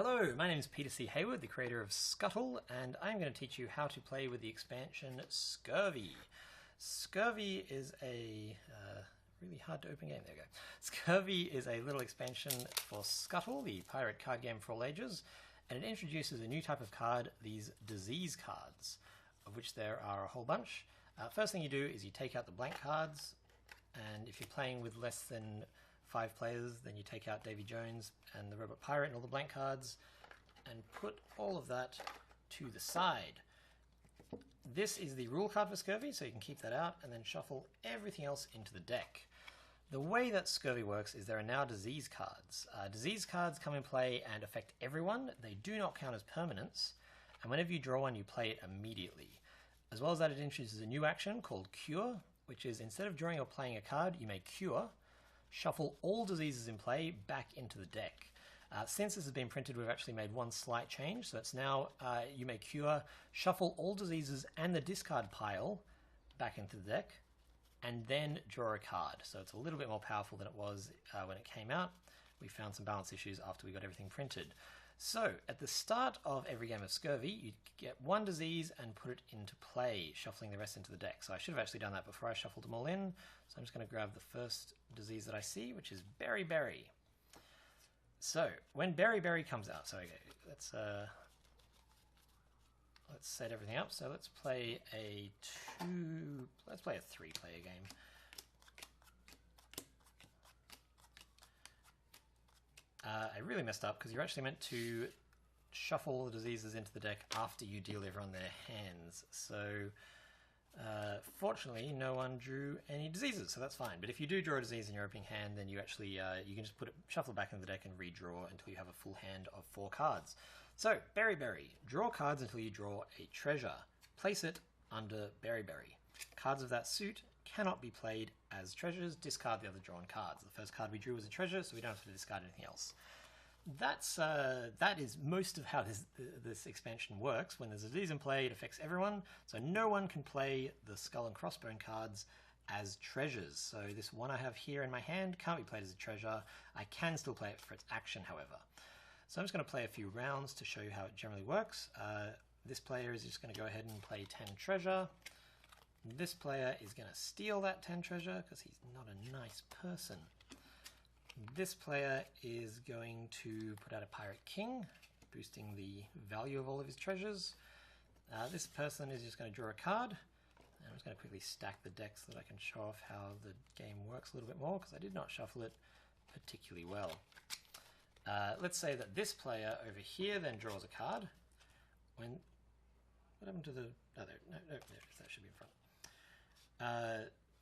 Hello, my name is Peter C. Hayward, the creator of Scuttle, and I'm going to teach you how to play with the expansion Scurvy. Scurvy is a really hard to open game. There you go. Scurvy is a little expansion for Scuttle, the pirate card game for all ages, and it introduces a new type of card, these disease cards, of which there are a whole bunch. First thing you do is you take out the blank cards, and if you're playing with less than 5 players, then you take out Davy Jones and the Robot Pirate and all the blank cards and put all of that to the side. This is the rule card for Scurvy, so you can keep that out and then shuffle everything else into the deck. The way that Scurvy works is there are now disease cards. Disease cards come in play and affect everyone. They do not count as permanents, and whenever you draw one, you play it immediately. As well as that, it introduces a new action called Cure, which is instead of drawing or playing a card, you may cure. Shuffle all diseases in play back into the deck. Since this has been printed, we've actually made one slight change. So it's now you may cure, shuffle all diseases and the discard pile back into the deck, and then draw a card. So it's a little bit more powerful than it was when it came out. We found some balance issues after we got everything printed. So at the start of every game of Scurvy, you get one disease and put it into play, shuffling the rest into the deck. So I should have actually done that before I shuffled them all in. So I'm just going to grab the first disease that I see, which is Berry Berry. So when Berry Berry comes out, so okay, let's set everything up. So let's play a 3-player game. I really messed up because you're actually meant to shuffle all the diseases into the deck after you deal everyone their hands. So fortunately, no one drew any diseases, so that's fine. But if you do draw a disease in your opening hand, then you actually you can just shuffle it back into the deck and redraw until you have a full hand of 4 cards. So Berry Berry, draw cards until you draw a treasure. Place it under Berry Berry. Cards of that suit cannot be played as treasures. Discard the other drawn cards. The first card we drew was a treasure, so we don't have to discard anything else. That is most of how this expansion works. When there's a disease in play, it affects everyone, so no one can play the skull and crossbone cards as treasures. So this one I have here in my hand can't be played as a treasure. I can still play it for its action, however. So I'm just going to play a few rounds to show you how it generally works. This player is just going to go ahead and play 10 treasure. This player is going to steal that 10 treasure because he's not a nice person. This player is going to put out a Pirate King, boosting the value of all of his treasures. This person is just going to draw a card. And I'm just going to quickly stack the deck so that I can show off how the game works a little bit more, because I did not shuffle it particularly well. Let's say that this player over here then draws a card. What happened to the... Oh, there, no, that should be in front.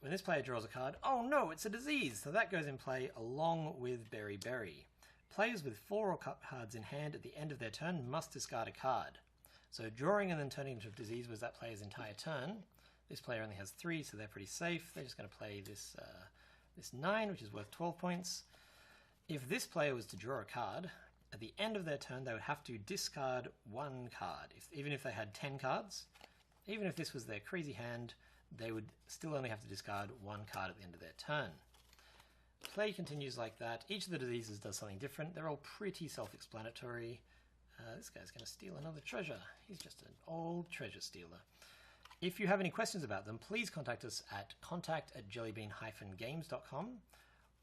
When this player draws a card, oh no, it's a disease, so that goes in play along with Berry Berry. Players with 4 or cards in hand at the end of their turn must discard a card. So drawing and then turning into a disease was that player's entire turn. This player only has 3, so they're pretty safe. They're just going to play this 9, which is worth 12 points. If this player was to draw a card, at the end of their turn they would have to discard 1 card. Even if they had 10 cards, even if this was their crazy hand, they would still only have to discard 1 card at the end of their turn. Play continues like that. Each of the diseases does something different. They're all pretty self-explanatory. This guy's going to steal another treasure. He's just an old treasure stealer. If you have any questions about them, please contact us at contact@jellybean-games.com,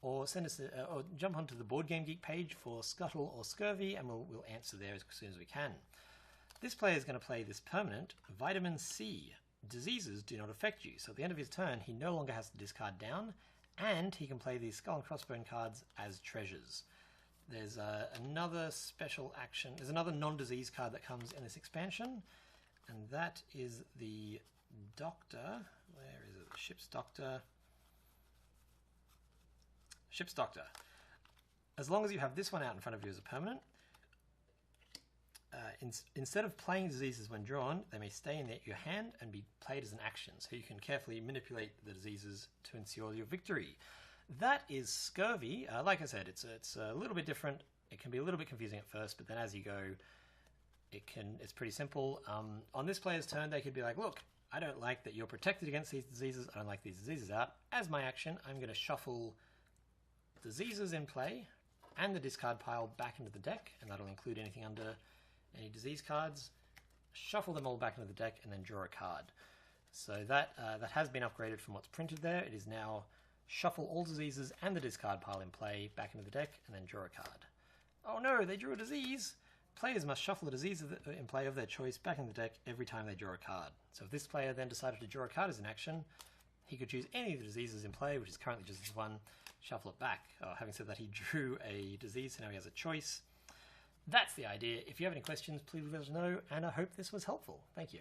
or send us or jump onto the Board Game Geek page for Scuttle or Scurvy, and we'll answer there as soon as we can. This player is going to play this permanent, Vitamin C. Diseases do not affect you, so at the end of his turn he no longer has to discard down, and he can play these skull and crossbone cards as treasures. There's another special action, there's another non-disease card that comes in this expansion, and that is the Doctor. Where is it? Ship's Doctor. Ship's Doctor. As long as you have this one out in front of you as a permanent, instead of playing diseases when drawn, they may stay in your hand and be played as an action, so you can carefully manipulate the diseases to ensure your victory. That is Scurvy. Like I said, it's a little bit different. It can be a little bit confusing at first, but then as you go, it's pretty simple. On this player's turn, they could be like, look, I don't like that you're protected against these diseases. I don't like these diseases out. As my action, I'm going to shuffle diseases in play and the discard pile back into the deck, and that'll include anything under any disease cards. Shuffle them all back into the deck, and then draw a card. So that has been upgraded from what's printed there. It is now shuffle all diseases and the discard pile in play back into the deck, and then draw a card. Oh no, they drew a disease! Players must shuffle a disease in play of their choice back in the deck every time they draw a card. So if this player then decided to draw a card as an action, he could choose any of the diseases in play, which is currently just this one, shuffle it back. Having said that, he drew a disease, so now he has a choice. That's the idea. If you have any questions, please let us know, and I hope this was helpful. Thank you.